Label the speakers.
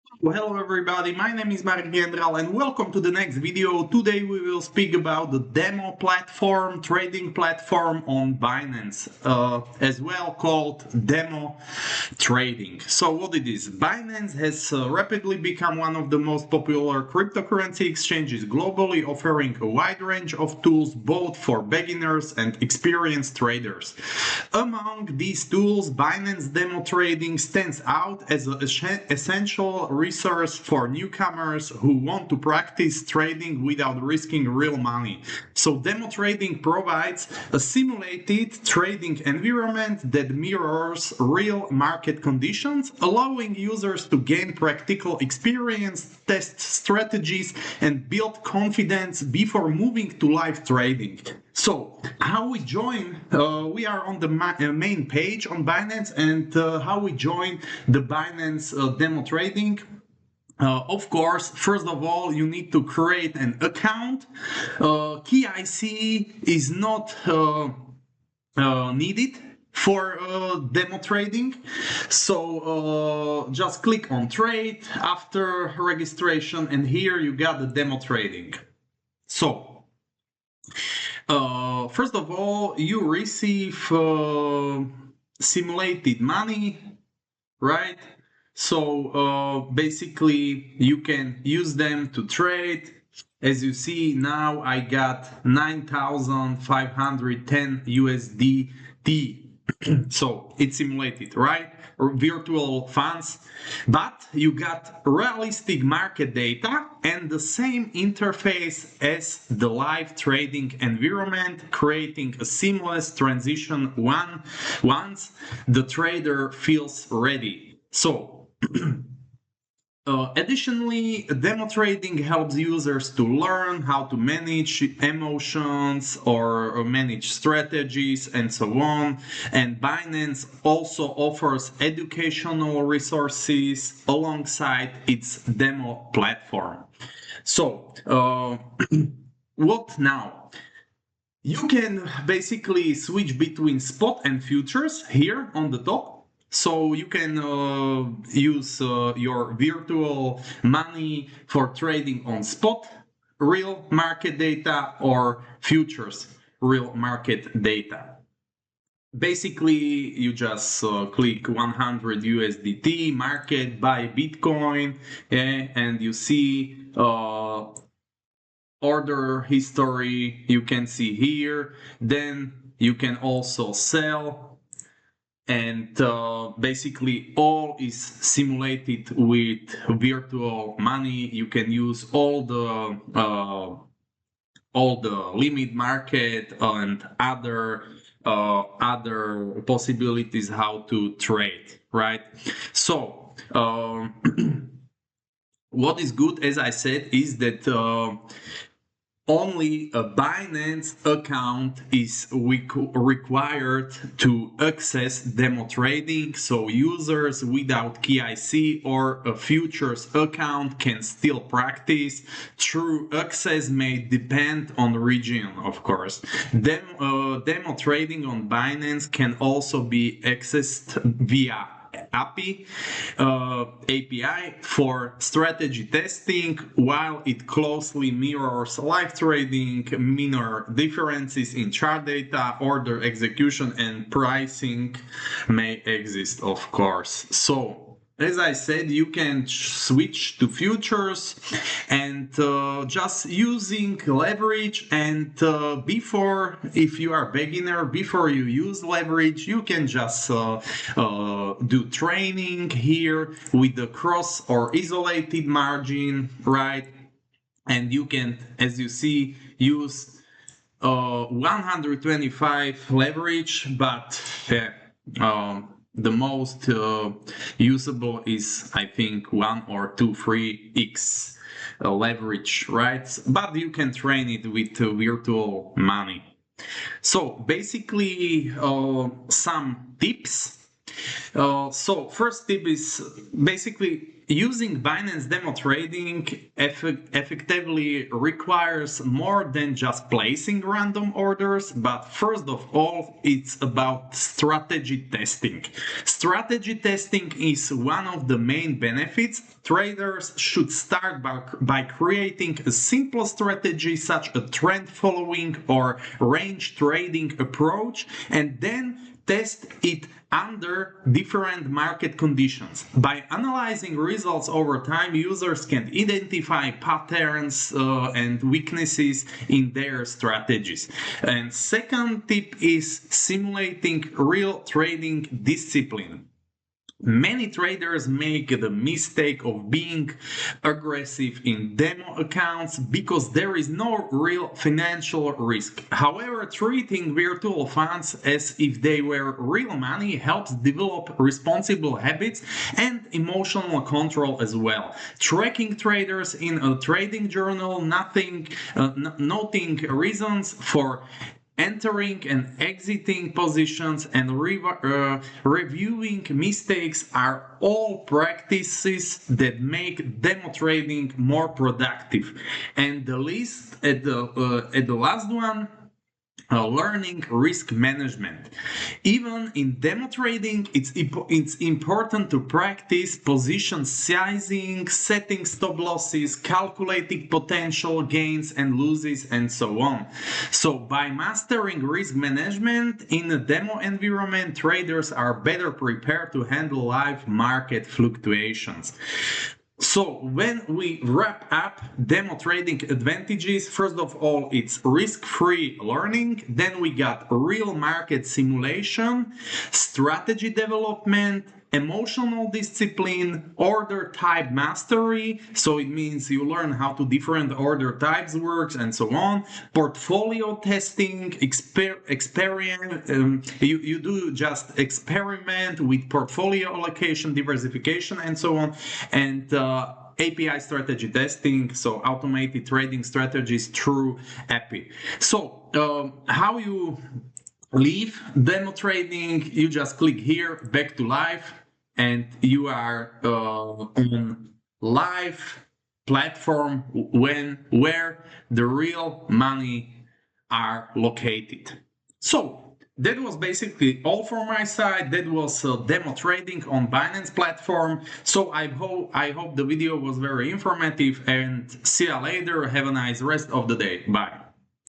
Speaker 1: Well, hello everybody, my name is Mark Gendral and welcome to the next video. Today we will speak about the demo platform, trading platform on Binance, as well called demo trading. So what it is, Binance has rapidly become one of the most popular cryptocurrency exchanges globally, offering a wide range of tools both for beginners and experienced traders. Among these tools, Binance Demo Trading stands out as an essential resource for newcomers who want to practice trading without risking real money. So demo trading provides a simulated trading environment that mirrors real market conditions, allowing users to gain practical experience, test strategies, and build confidence before moving to live trading. So, how we join? We are on the main page on Binance, and how we join the Binance demo trading. Of course, first of all, you need to create an account. KIC is not needed for demo trading, so just click on trade after registration, and here you got the demo trading. So first of all, you receive simulated money, right? So basically you can use them to trade. As you see now, I got 9,510 USDT. So it's simulated, right? Or virtual funds, but you got realistic market data and the same interface as the live trading environment, creating a seamless transition once the trader feels ready. So additionally, demo trading helps users to learn how to manage emotions or manage strategies and so on. And Binance also offers educational resources alongside its demo platform. So, what now? You can basically switch between spot and futures here on the top. So you can use your virtual money for trading on spot, real market data, or futures, real market data. Basically, you just click 100 USDT market, buy Bitcoin, and you see order history you can see here. Then you can also sell, and basically all is simulated with virtual money. You can use all the limit market and other possibilities how to trade, right? So what is good, as I said, is that only a Binance account is required to access demo trading, so users without KIC or a futures account can still practice. True access may depend on region, of course. Demo trading on Binance can also be accessed via API for strategy testing. While it closely mirrors live trading, minor differences in chart data, order execution, and pricing may exist, of course. So as I said, you can switch to futures and just using leverage. And before, if you are beginner, before you use leverage, you can just do training here with the cross or isolated margin, right? And you can, as you see, use 125 leverage, but the most usable is, I think, 1 or 2 3x leverage, right? But you can train it with virtual money. So basically, some tips. So first tip is basically Using Binance demo trading effectively requires more than just placing random orders, but first of all, it's about strategy testing. Strategy testing is one of the main benefits. Traders should start by creating a simple strategy such as a trend following or range trading approach, and then test it under different market conditions. By analyzing results over time, users can identify patterns and weaknesses in their strategies. And second tip is simulating real trading discipline. Many traders make the mistake of being aggressive in demo accounts because there is no real financial risk. However, treating virtual funds as if they were real money helps develop responsible habits and emotional control as well. Tracking traders in a trading journal, noting reasons for entering and exiting positions and reviewing mistakes are all practices that make demo trading more productive. And the last one, learning risk management. Even in demo trading, it's important to practice position sizing, setting stop losses, calculating potential gains and losses, and so on. So by mastering risk management in a demo environment, traders are better prepared to handle live market fluctuations. So when we wrap up demo trading advantages, first of all, it's risk-free learning. Then we got real market simulation, strategy development, emotional discipline, order type mastery. So it means you learn how to different order types works and so on. Portfolio testing, you do just experiment with portfolio allocation, diversification, and so on. And API strategy testing, so automated trading strategies through API. So how you leave demo trading? You just click here, back to live, and you are on live platform where the real money are located. So that was basically all from my side. That was demo trading on Binance platform. So I hope the video was very informative, and see you later. Have a nice rest of the day. Bye.